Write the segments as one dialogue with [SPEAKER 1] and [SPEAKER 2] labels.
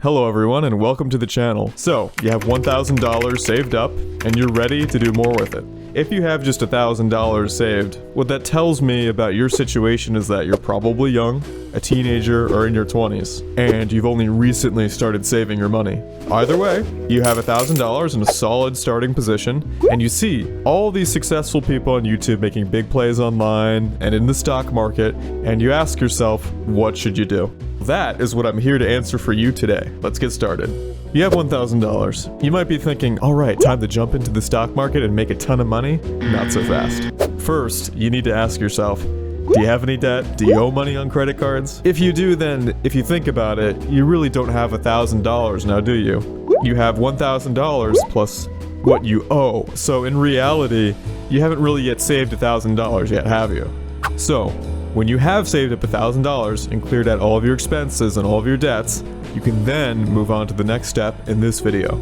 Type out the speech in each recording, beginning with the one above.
[SPEAKER 1] Hello everyone and welcome to the channel. So, you have $1,000 saved up and you're ready to do more with it. If you have just $1,000 saved, what that tells me about your situation is that you're probably young, a teenager, or in your 20s, and you've only recently started saving your money. Either way, you have $1,000 in a solid starting position, and you see all these successful people on YouTube making big plays online and in the stock market, and you ask yourself, what should you do? That is what I'm here to answer for you today. Let's get started. You have $1,000. You might be thinking, alright, time to jump into the stock market and make a ton of money? Not so fast. First, you need to ask yourself, do you have any debt? Do you owe money on credit cards? If you do, then if you think about it, you really don't have $1,000 now, do you? You have $1,000 plus what you owe. So in reality, you haven't really yet saved $1,000 yet, have you? So, when you have saved up $1,000 and cleared out all of your expenses and all of your debts, you can then move on to the next step in this video.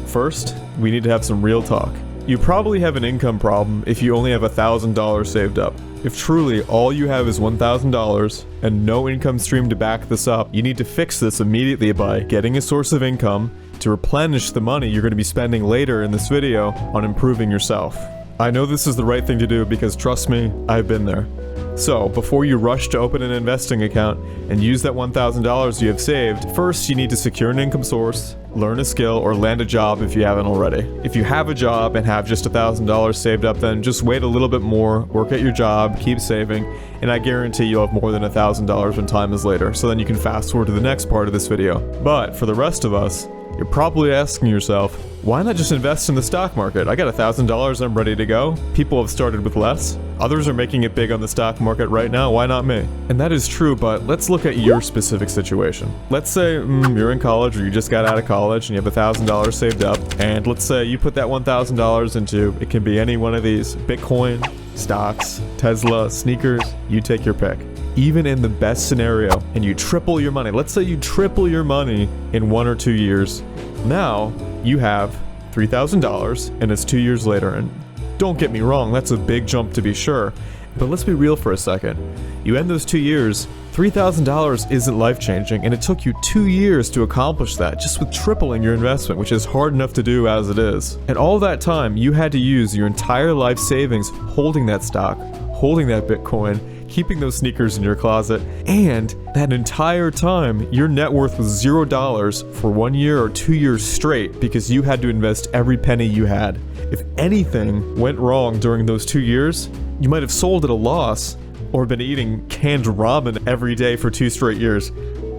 [SPEAKER 1] First, we need to have some real talk. You probably have an income problem if you only have $1,000 saved up. If truly all you have is $1,000 and no income stream to back this up, you need to fix this immediately by getting a source of income to replenish the money you're going to be spending later in this video on improving yourself. I know this is the right thing to do because trust me, I've been there. So, before you rush to open an investing account and use that $1,000 you have saved, first you need to secure an income source, learn a skill, or land a job if you haven't already. If you have a job and have just $1,000 saved up, then just wait a little bit more, work at your job, keep saving, and I guarantee you'll have more than $1,000 when time is later, so then you can fast forward to the next part of this video. But for the rest of us, you're probably asking yourself, why not just invest in the stock market? I got $1,000, I'm ready to go. People have started with less. Others are making it big on the stock market right now, why not me? And that is true, but let's look at your specific situation. Let's say you're in college or you just got out of college and you have $1,000 saved up, and let's say you put that $1,000 into, it can be any one of these, Bitcoin, stocks, Tesla, sneakers, you take your pick. Even in the best scenario, and you triple your money, let's say you triple your money in 1 or 2 years, now you have $3,000 and it's 2 years later, and don't get me wrong, that's a big jump to be sure, but let's be real for a second. You end those 2 years, $3,000 isn't life-changing, and it took you 2 years to accomplish that, just with tripling your investment, which is hard enough to do as it is. And all that time, you had to use your entire life savings holding that stock, holding that Bitcoin, keeping those sneakers in your closet, and that entire time, your net worth was $0 for 1 year or 2 years straight because you had to invest every penny you had. If anything went wrong during those 2 years, you might have sold at a loss or been eating canned ramen every day for 2 straight years.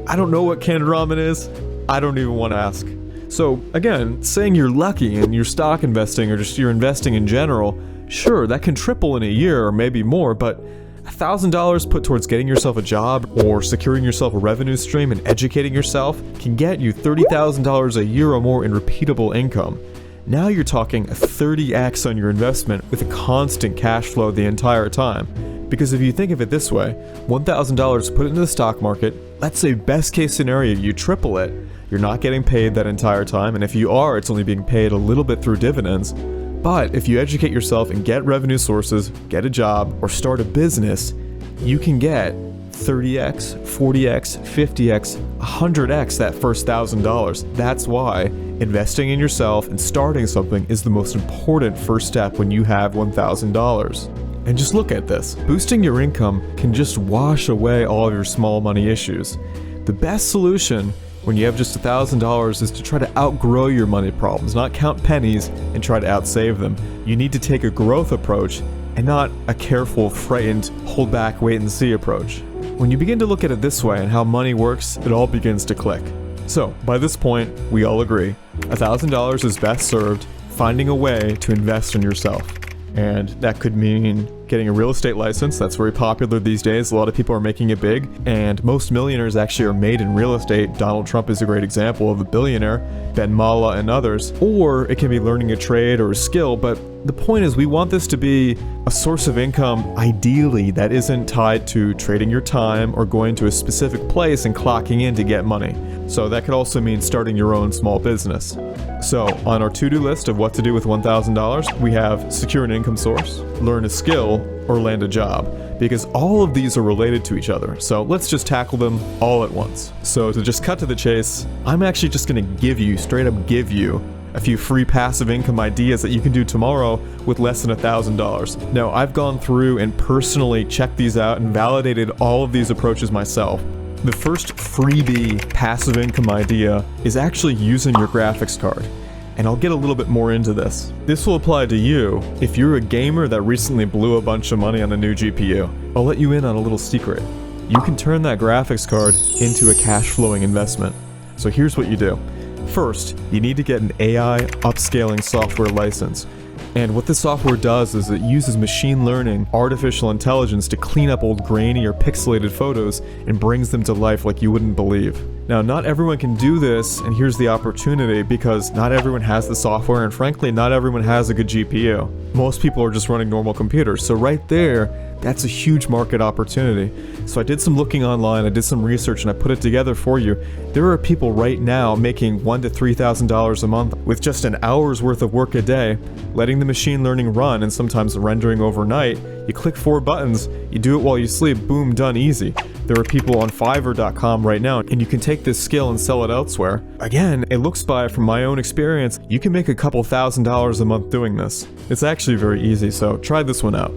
[SPEAKER 1] I don't know what canned ramen is. I don't even want to ask. So again, saying you're lucky in your stock investing or just you're investing in general, sure, that can triple in a year or maybe more, but $1,000 put towards getting yourself a job or securing yourself a revenue stream and educating yourself can get you $30,000 a year or more in repeatable income. Now you're talking a 30x on your investment with a constant cash flow the entire time. Because if you think of it this way, $1,000 put into the stock market, let's say best case scenario you triple it, you're not getting paid that entire time, and if you are, it's only being paid a little bit through dividends. But if you educate yourself and get revenue sources, get a job, or start a business, you can get 30x, 40x, 50x, 100x that first $1,000. That's why investing in yourself and starting something is the most important first step when you have $1,000. And just look at this. Boosting your income can just wash away all of your small money issues. The best solution when you have just $1,000 is to try to outgrow your money problems, not count pennies and try to outsave them. You need to take a growth approach and not a careful, frightened, hold back, wait and see approach. When you begin to look at it this way and how money works, it all begins to click. So, by this point, we all agree, $1,000 is best served finding a way to invest in yourself. And that could mean getting a real estate license. That's very popular these days. A lot of people are making it big, and most millionaires actually are made in real estate. Donald Trump is a great example of a billionaire, Ben Mala and others. Or it can be learning a trade or a skill, but the point is we want this to be a source of income, ideally, that isn't tied to trading your time or going to a specific place and clocking in to get money. So that could also mean starting your own small business. So on our to-do list of what to do with $1,000, we have secure an income source, learn a skill, or land a job. because all of these are related to each other. So let's just tackle them all at once. So to just cut to the chase, I'm actually just gonna straight up give you a few free passive income ideas that you can do tomorrow with less than $1,000. Now, I've gone through and personally checked these out and validated all of these approaches myself. The first freebie passive income idea is actually using your graphics card. And I'll get a little bit more into this. This will apply to you if you're a gamer that recently blew a bunch of money on a new GPU. I'll let you in on a little secret. You can turn that graphics card into a cash flowing investment. So here's what you do. First, you need to get an AI upscaling software license. And what this software does is it uses machine learning, artificial intelligence to clean up old grainy or pixelated photos and brings them to life like you wouldn't believe. Now, not everyone can do this, and here's the opportunity, because not everyone has the software, and frankly, not everyone has a good GPU. Most people are just running normal computers, so right there, that's a huge market opportunity. So I did some looking online, I did some research, and I put it together for you. There are people right now making $1,000 to $3,000 a month with just an hour's worth of work a day, letting the machine learning run and sometimes rendering overnight. You click 4 buttons, you do it while you sleep, boom, done, easy. There are people on Fiverr.com right now, and you can take this skill and sell it elsewhere. Again, it looks from my own experience, you can make a couple $1,000s a month doing this. It's actually very easy, so try this one out.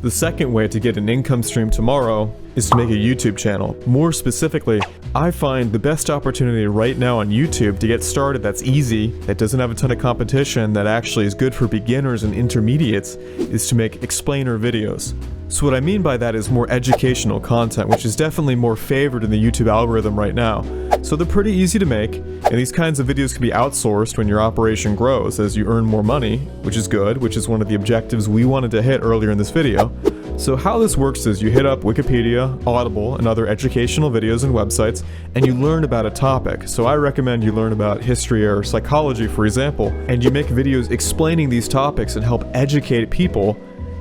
[SPEAKER 1] The second way to get an income stream tomorrow is to make a YouTube channel. More specifically, I find the best opportunity right now on YouTube to get started that's easy, that doesn't have a ton of competition, that actually is good for beginners and intermediates, is to make explainer videos. So what I mean by that is more educational content, which is definitely more favored in the YouTube algorithm right now. So they're pretty easy to make, and these kinds of videos can be outsourced when your operation grows as you earn more money, which is good, which is one of the objectives we wanted to hit earlier in this video. So how this works is you hit up Wikipedia, Audible, and other educational videos and websites, and you learn about a topic. So I recommend you learn about history or psychology, for example, and you make videos explaining these topics and help educate people.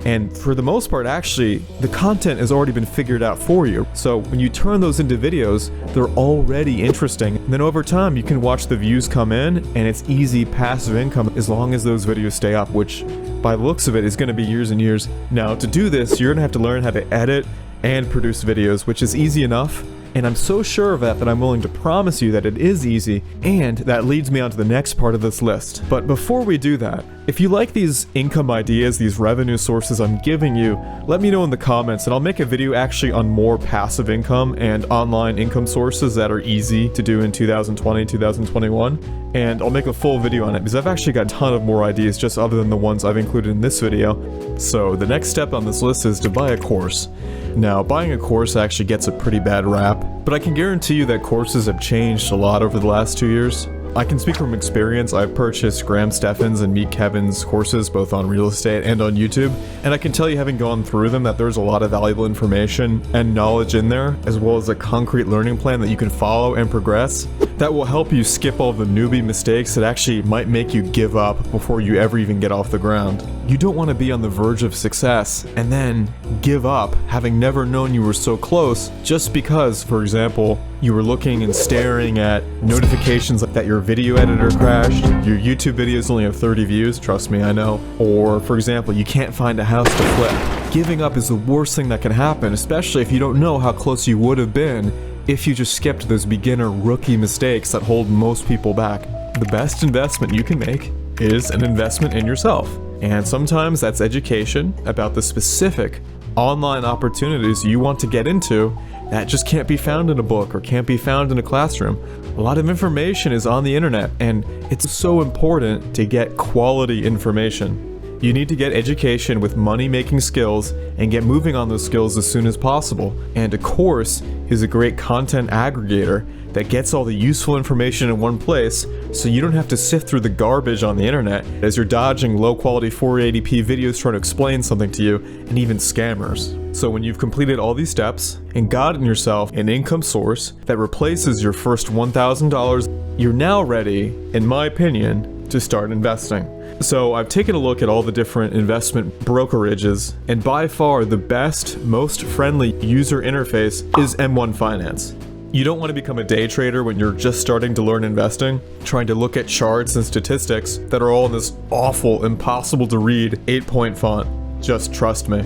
[SPEAKER 1] And for the most part, actually, the content has already been figured out for you. So when you turn those into videos, they're already interesting. And then over time, you can watch the views come in, and it's easy passive income as long as those videos stay up, which by the looks of it is going to be years and years. Now, to do this, you're going to have to learn how to edit and produce videos, which is easy enough. And I'm so sure of that I'm willing to promise you that it is easy, and that leads me on to the next part of this list. But before we do that, if you like these income ideas, these revenue sources I'm giving you, let me know in the comments, and I'll make a video actually on more passive income and online income sources that are easy to do in 2020, 2021. And I'll make a full video on it because I've actually got a ton of more ideas just other than the ones I've included in this video. So the next step on this list is to buy a course. Now, buying a course actually gets a pretty bad rap, but I can guarantee you that courses have changed a lot over the last 2 years. I can speak from experience. I've purchased Graham Stephan's and Meet Kevin's courses both on real estate and on YouTube, and I can tell you, having gone through them, that there's a lot of valuable information and knowledge in there, as well as a concrete learning plan that you can follow and progress that will help you skip all the newbie mistakes that actually might make you give up before you ever even get off the ground. You don't want to be on the verge of success and then give up, having never known you were so close, just because, for example, you were looking and staring at notifications that your video editor crashed, your YouTube videos only have 30 views, trust me, I know. Or, for example, you can't find a house to flip. Giving up is the worst thing that can happen, especially if you don't know how close you would have been if you just skipped those beginner rookie mistakes that hold most people back. The best investment you can make is an investment in yourself. And sometimes that's education about the specific online opportunities you want to get into that just can't be found in a book or can't be found in a classroom. A lot of information is on the internet, and it's so important to get quality information. You need to get education with money-making skills and get moving on those skills as soon as possible. And a course is a great content aggregator that gets all the useful information in one place, so you don't have to sift through the garbage on the internet as you're dodging low-quality 480p videos trying to explain something to you, and even scammers. So when you've completed all these steps and gotten yourself an income source that replaces your first $1,000, you're now ready, in my opinion, to start investing. So I've taken a look at all the different investment brokerages, and by far the best, most friendly user interface is M1 Finance. You don't want to become a day trader when you're just starting to learn investing, trying to look at charts and statistics that are all in this awful, impossible to read 8-point font. Just trust me.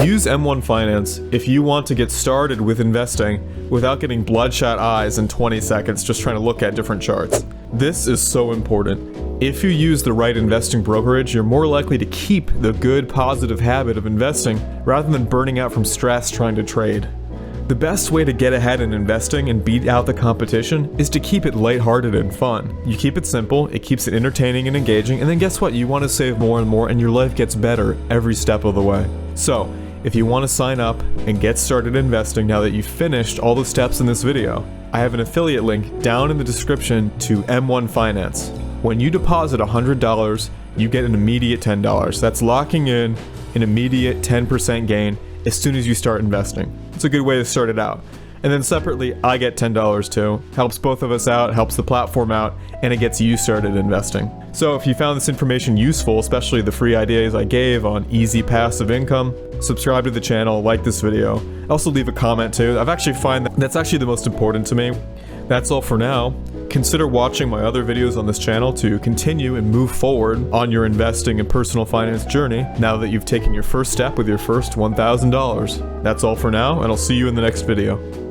[SPEAKER 1] Use M1 Finance if you want to get started with investing without getting bloodshot eyes in 20 seconds just trying to look at different charts. This is so important. If you use the right investing brokerage, you're more likely to keep the good, positive habit of investing rather than burning out from stress trying to trade. The best way to get ahead in investing and beat out the competition is to keep it lighthearted and fun. You keep it simple, it keeps it entertaining and engaging, and then guess what? You want to save more and more, and your life gets better every step of the way. So, if you want to sign up and get started investing now that you've finished all the steps in this video, I have an affiliate link down in the description to M1 Finance. When you deposit $100, you get an immediate $10. That's locking in an immediate 10% gain as soon as you start investing. It's a good way to start it out. And then separately, I get $10 too. Helps both of us out, helps the platform out, and it gets you started investing. So if you found this information useful, especially the free ideas I gave on easy passive income, subscribe to the channel, like this video. Also leave a comment too. I've actually find that's actually the most important to me. That's all for now. Consider watching my other videos on this channel to continue and move forward on your investing and personal finance journey now that you've taken your first step with your first $1,000. That's all for now, and I'll see you in the next video.